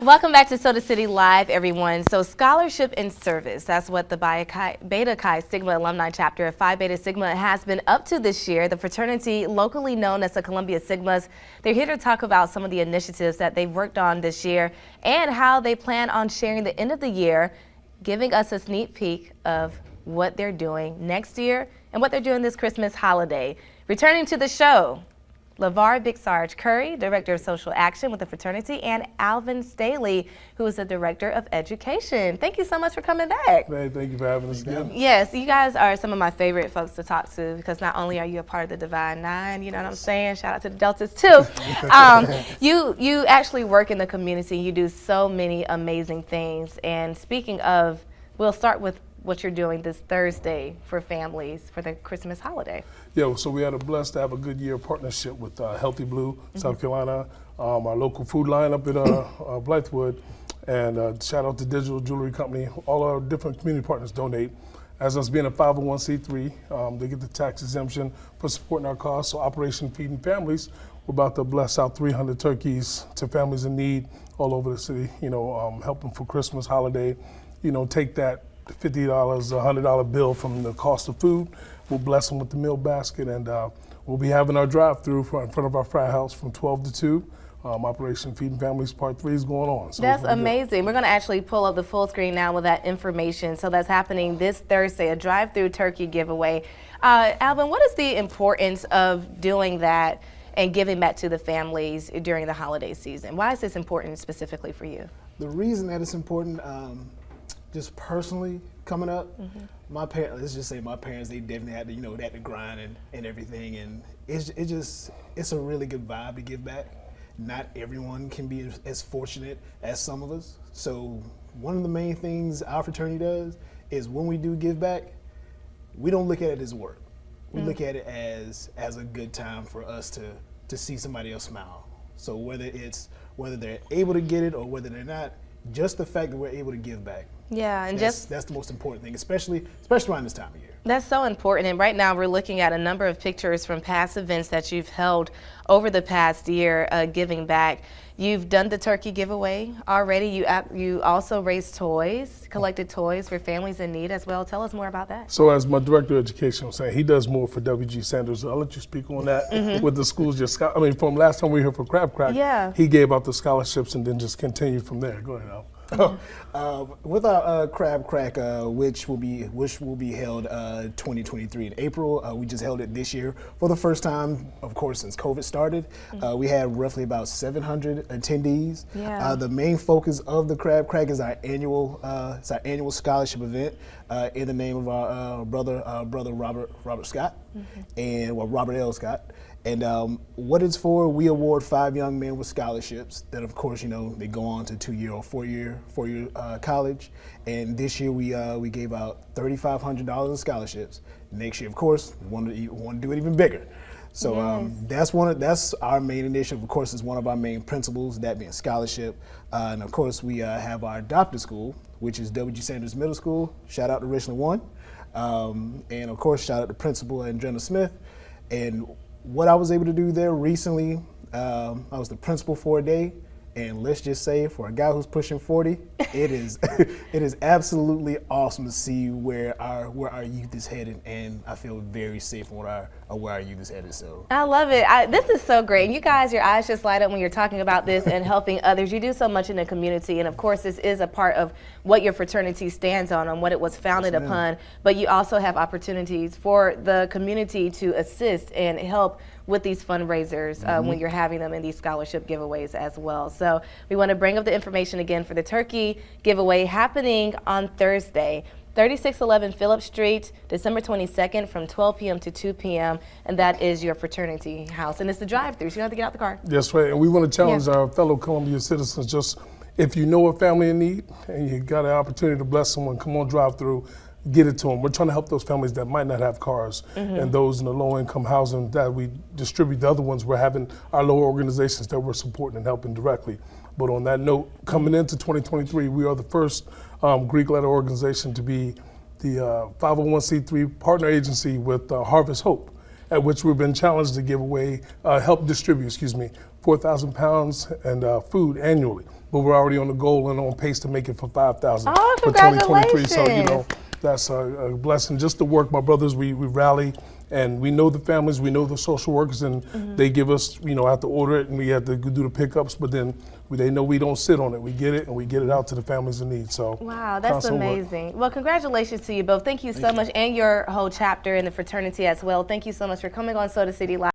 Welcome back to Soda City Live, everyone. So scholarship and service, that's what the Beta Chi Sigma alumni chapter of Phi Beta Sigma has been up to this year. The fraternity, locally known as the Columbia Sigmas, they're here to talk about some of the initiatives that they've worked on this year and how they plan on sharing the end of the year, giving us a sneak peek of what they're doing next year and what they're doing this Christmas holiday. Returning to the show, LeVar Big Sarge Curry, Director of Social Action with the fraternity, and Alvin Staley, who is the Director of Education. Thank you so much for coming back. Hey, thank you for having us again. Yes, you guys are some of my favorite folks to talk to because not only are you a part of the Divine Nine, you know what I'm saying? Shout out to the Deltas too. You actually work in the community. You do so many amazing things. And speaking of, we'll start with what you're doing this Thursday for families for the Christmas holiday. Yeah, so we had a blessed to have a good year partnership with Healthy Blue, South Carolina, our local food line up at Blythewood, and shout out to Digital Jewelry Company. All our different community partners donate. As us being a 501c3, they get the tax exemption for supporting our cause. So Operation Feeding Families, we're about to bless out 300 turkeys to families in need all over the city, help them for Christmas holiday, take that $50, $100 bill from the cost of food. We'll bless them with the meal basket, and we'll be having our drive-through in front of our frat house from 12 to 2. Operation Feeding Families Part 3 is going on. So that's amazing. We're going to actually pull up the full screen now with that information. So that's happening this Thursday, a drive-through turkey giveaway. Alvin, what is the importance of doing that and giving back to the families during the holiday season? Why is this important specifically for you? The reason that it's important, just personally coming up, my parents, let's just say my parents, they definitely had to, they had to grind and everything, and it's a really good vibe to give back. Not everyone can be as fortunate as some of us. So one of the main things our fraternity does is when we do give back, we don't look at it as work. We look at it as a good time for us to see somebody else smile. So whether they're able to get it or whether they're not, just the fact that we're able to give back. Yeah, and that's the most important thing, especially around this time of year. That's so important. And right now we're looking at a number of pictures from past events that you've held over the past year, giving back. You've done the turkey giveaway already. You also raised toys, collected toys for families in need as well. Tell us more about that. So as my Director of Education was saying, he does more for W.G. Sanders. I'll let you speak on that with the schools. From last time we were here for Crab Crack, he gave out the scholarships and then just continued from there. Go ahead, Al. With our Crab Crack, which will be held 2023 in April, we just held it this year for the first time, of course, since COVID started. We had roughly about 700 attendees. Yeah. The main focus of the Crab Crack is our annual scholarship event in the name of our brother Robert Scott, Robert L. Scott. And what it's for, we award 5 young men with scholarships that, of course, they go on to 2-year or 4-year college. And this year we gave out $3,500 in scholarships. Next year, of course, we want to do it even bigger. So that's our main initiative. Of course, it's one of our main principles, that being scholarship. And of course, we have our adopted school, which is W.G. Sanders Middle School. Shout out to Richland 1. And of course, shout out to Principal Andrena Smith. And what I was able to do there recently, I was the principal for a day, and let's just say for a guy who's pushing 40, it is absolutely awesome to see where our youth is headed, and I feel very safe on where our youth is headed. So I love it. This is so great. And you guys, your eyes just light up when you're talking about this and helping others. You do so much in the community, and of course this is a part of what your fraternity stands on what it was founded upon, but you also have opportunities for the community to assist and help with these fundraisers when you're having them in these scholarship giveaways as well. So we want to bring up the information again for the turkey giveaway happening on Thursday, 3611 Phillip Street, December 22nd from 12 p.m. to 2 p.m. And that is your fraternity house. And it's the drive-through, so you don't have to get out the car. That's right. And we want to challenge our fellow Columbia citizens, just if you know a family in need and you got an opportunity to bless someone, come on drive-through. Get it to them. We're trying to help those families that might not have cars and those in the low-income housing that we distribute. The other ones, we're having our lower organizations that we're supporting and helping directly. But on that note, coming into 2023, we are the first Greek-letter organization to be the 501c3 partner agency with Harvest Hope, at which we've been challenged to give away, help distribute, 4,000 pounds and food annually but we're already on the goal and on pace to make it for 5,000 Oh, for 2023. So, congratulations. that's a blessing. Just to work, my brothers, we rally, and we know the families, we know the social workers, and they give us, have to order it, and we have to do the pickups, but then they know we don't sit on it. We get it, and we get it out to the families in need. So, Wow, that's constant work. amazing. Well, congratulations to you both. Thank you so much, and your whole chapter in the fraternity as well. Thank you so much for coming on Soda City Live.